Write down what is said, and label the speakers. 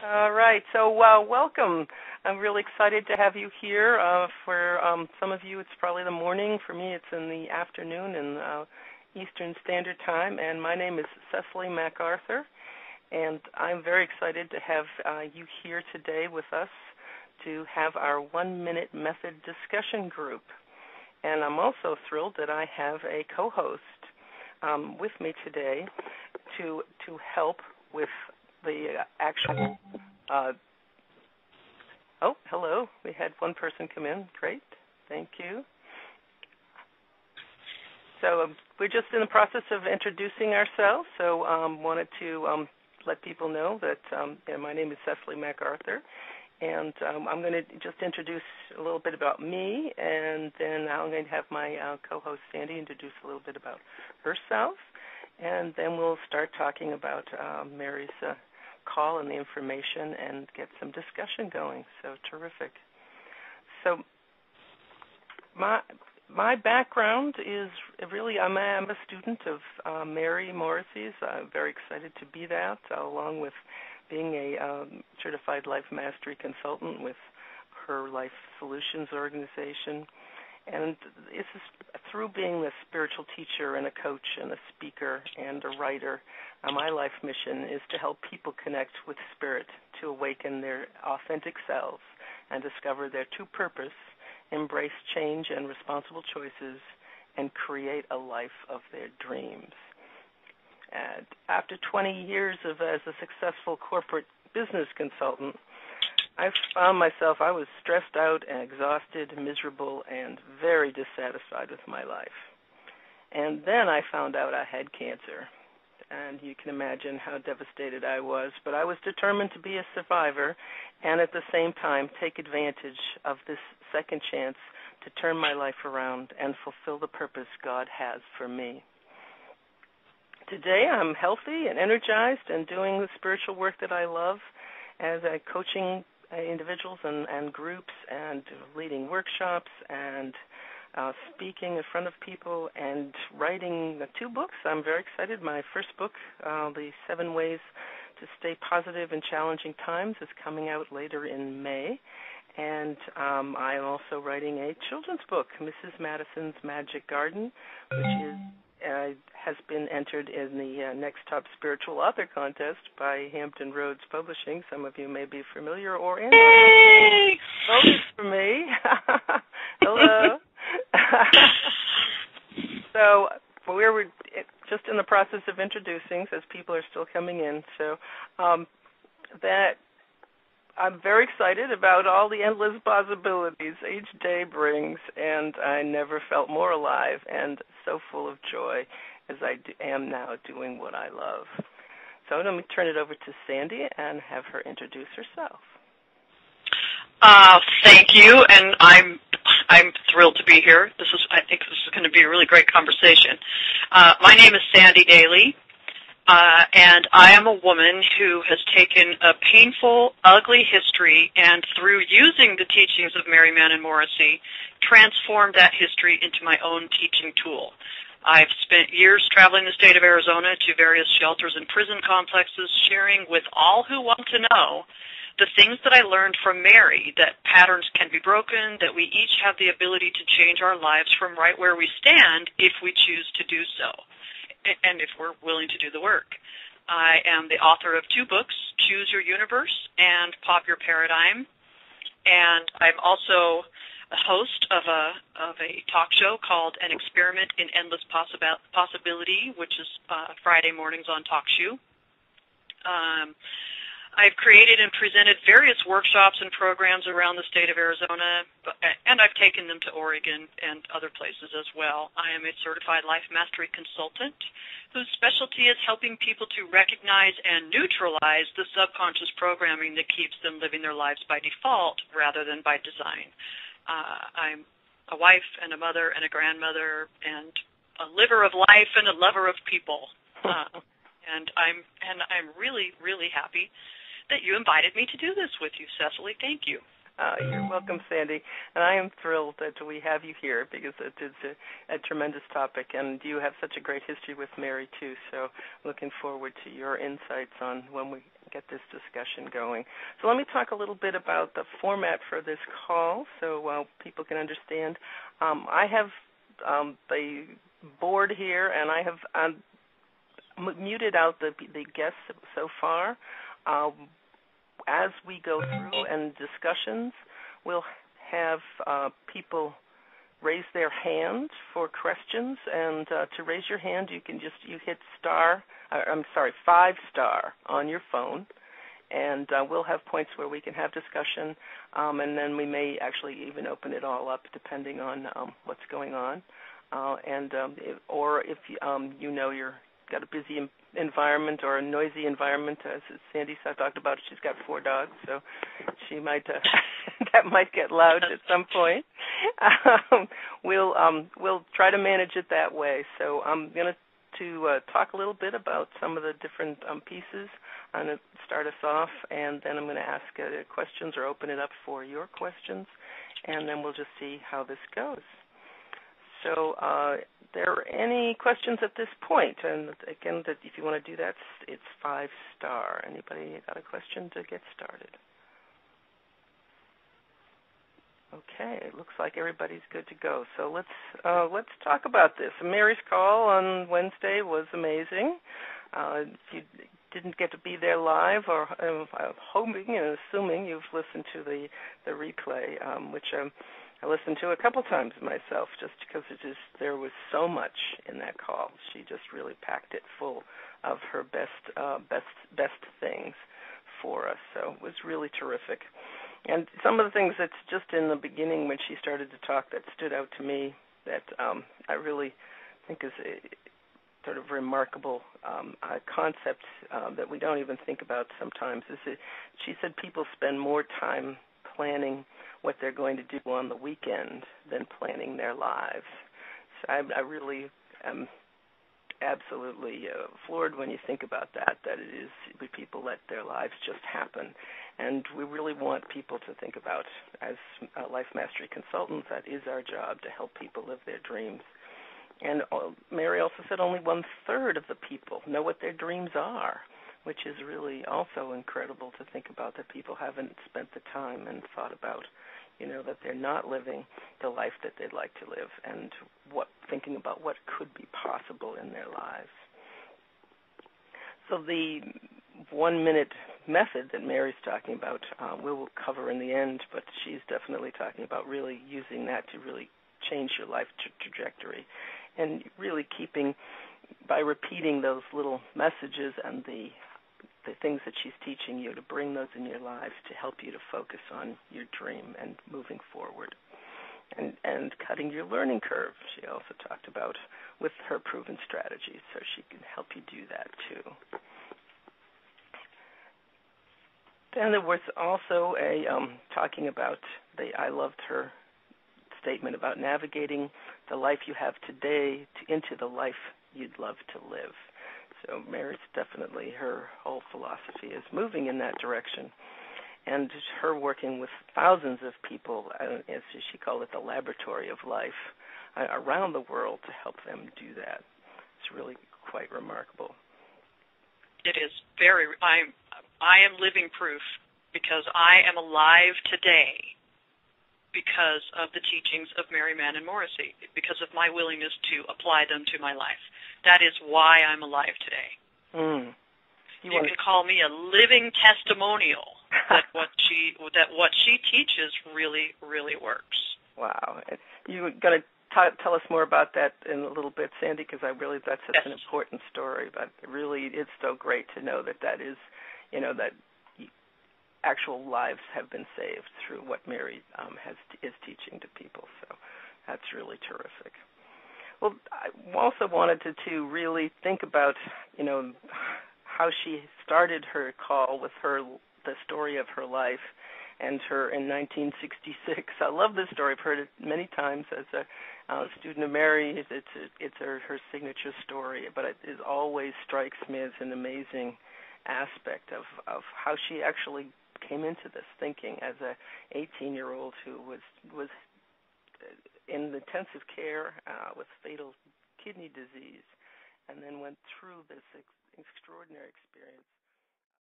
Speaker 1: All right, so welcome. I'm really excited to have you here. For some of you, it's probably the morning. For me, it's in the afternoon in Eastern Standard Time, and my name is Cecily MacArthur, and I'm very excited to have you here today with us to have our 1-minute method discussion group. And I'm also thrilled that I have a co-host with me today to help with the actual, oh, hello, we had one person come in. Great, thank you. So we're just in the process of introducing ourselves, so wanted to let people know that my name is Cecily MacArthur, and I'm going to just introduce a little bit about me, and then I'm going to have my co-host Sandy introduce a little bit about herself, and then we'll start talking about Mary's call and the information and get some discussion going. So terrific. So my background is really, I'm a student of Mary Morrissey's. I'm very excited to be that, along with being a certified life mastery consultant with her LifeSOUlutions organization. And this is through being a spiritual teacher and a coach and a speaker and a writer, my life mission is to help people connect with spirit, to awaken their authentic selves and discover their true purpose, embrace change and responsible choices, and create a life of their dreams. And after 20 years as a successful corporate business consultant, I found myself, I was stressed out and exhausted, miserable, and very dissatisfied with my life. And then I found out I had cancer. And you can imagine how devastated I was. But I was determined to be a survivor and at the same time take advantage of this second chance to turn my life around and fulfill the purpose God has for me. Today I'm healthy and energized and doing the spiritual work that I love as a coaching individuals and groups and leading workshops and speaking in front of people and writing 2 books. I'm very excited. My first book, The 7 Ways to Stay Positive in Challenging Times, is coming out later in May. And I'm also writing a children's book, Mrs. Madison's Magic Garden, which is has been entered in the Next Top Spiritual Author Contest by Hampton Roads Publishing. Some of you may be familiar or in. Voted for me. Hello. So we're just in the process of introducing, as people are still coming in. So that I'm very excited about all the endless possibilities each day brings, and I never felt more alive and so full of joy as I am now doing what I love. So let me turn it over to Sandy and have her introduce herself.
Speaker 2: Thank you, and I'm thrilled to be here. I think this is going to be a really great conversation. My name is Sandi Daly. And I am a woman who has taken a painful, ugly history and through using the teachings of Mary Manin Morrissey, transformed that history into my own teaching tool. I've spent years traveling the state of Arizona to various shelters and prison complexes, sharing with all who want to know the things that I learned from Mary, that patterns can be broken, that we each have the ability to change our lives from right where we stand if we choose to do so, and if we're willing to do the work. I am the author of 2 books, Choose Your Universe and Pop Your Paradigm, and I'm also a host of a talk show called An Experiment in Endless Possibility, which is Friday mornings on TalkShoe. I've created and presented various workshops and programs around the state of Arizona, and I've taken them to Oregon and other places as well. I am a certified life mastery consultant whose specialty is helping people to recognize and neutralize the subconscious programming that keeps them living their lives by default rather than by design. I'm a wife and a mother and a grandmother and a liver of life and a lover of people. And I'm really, really happy that you invited me to do this with you, Cecily. Thank you.
Speaker 1: You're welcome, Sandy. And I am thrilled that we have you here because it is a tremendous topic, and you have such a great history with Mary, too. So looking forward to your insights on when we get this discussion going. So let me talk a little bit about the format for this call so people can understand. I have the board here, and I have muted out the guests so far. As we go through and discussions, we'll have people raise their hand for questions, and to raise your hand, you hit 5-star on your phone, and we'll have points where we can have discussion, and then we may actually even open it all up depending on what's going on, or if you're got a busy environment or a noisy environment, as Sandy talked about. She's got 4 dogs, so she might that might get loud at some point. We'll try to manage it that way. So I'm going to talk a little bit about some of the different pieces. I'm going to start us off, and then I'm going to ask questions or open it up for your questions, and then we'll just see how this goes. So there any questions at this point? And again, if you want to do that, it's 5-star. Anybody got a question to get started? Okay, it looks like everybody's good to go. So let's talk about this. Mary's call on Wednesday was amazing. If you didn't get to be there live, or I'm hoping and assuming you've listened to the replay, which I listened to a couple times myself, just because there was so much in that call. She just really packed it full of her best things for us. So it was really terrific. And some of the things that's just in the beginning when she started to talk that stood out to me that I really think is a sort of remarkable concept that we don't even think about sometimes. She said people spend more time planning what they're going to do on the weekend than planning their lives. So I really am absolutely floored when you think about that it is people let their lives just happen. And we really want people to think about, as life mastery consultants, that is our job, to help people live their dreams. And Mary also said only 1/3 of the people know what their dreams are, which is really also incredible to think about, that people haven't spent the time and thought about, that they're not living the life that they'd like to live, and thinking about what could be possible in their lives. So the 1-minute method that Mary's talking about, we will cover in the end, but she's definitely talking about really using that to really change your life trajectory, and really by repeating those little messages and the things that she's teaching you, to bring those in your lives to help you to focus on your dream and moving forward. And cutting your learning curve, she also talked about with her proven strategies, so she can help you do that too. Then there was also talking about, I loved her statement about navigating the life you have today into the life you'd love to live. So Mary's definitely, her whole philosophy is moving in that direction. And her working with thousands of people, as she called it, the laboratory of life, around the world to help them do that. It's really quite remarkable.
Speaker 2: It is I am living proof, because I am alive today because of the teachings of Mary Manin Morrissey, because of my willingness to apply them to my life. That is why I'm alive today. You can call me a living testimonial that what she teaches really, really works.
Speaker 1: Wow. You're going to tell us more about that in a little bit, Sandy, because that's such an important story. But really, it's so great to know that is, that actual lives have been saved through what Mary is teaching to people. So that's really terrific. Well, I also wanted to really think about, how she started her call with the story of her life and her in 1966. I love this story. I've heard it many times as a student of Mary. It's her signature story, but it always strikes me as an amazing aspect of how she actually came into this thinking as a 18-year-old who was in intensive care with fatal kidney disease, and then went through this extraordinary experience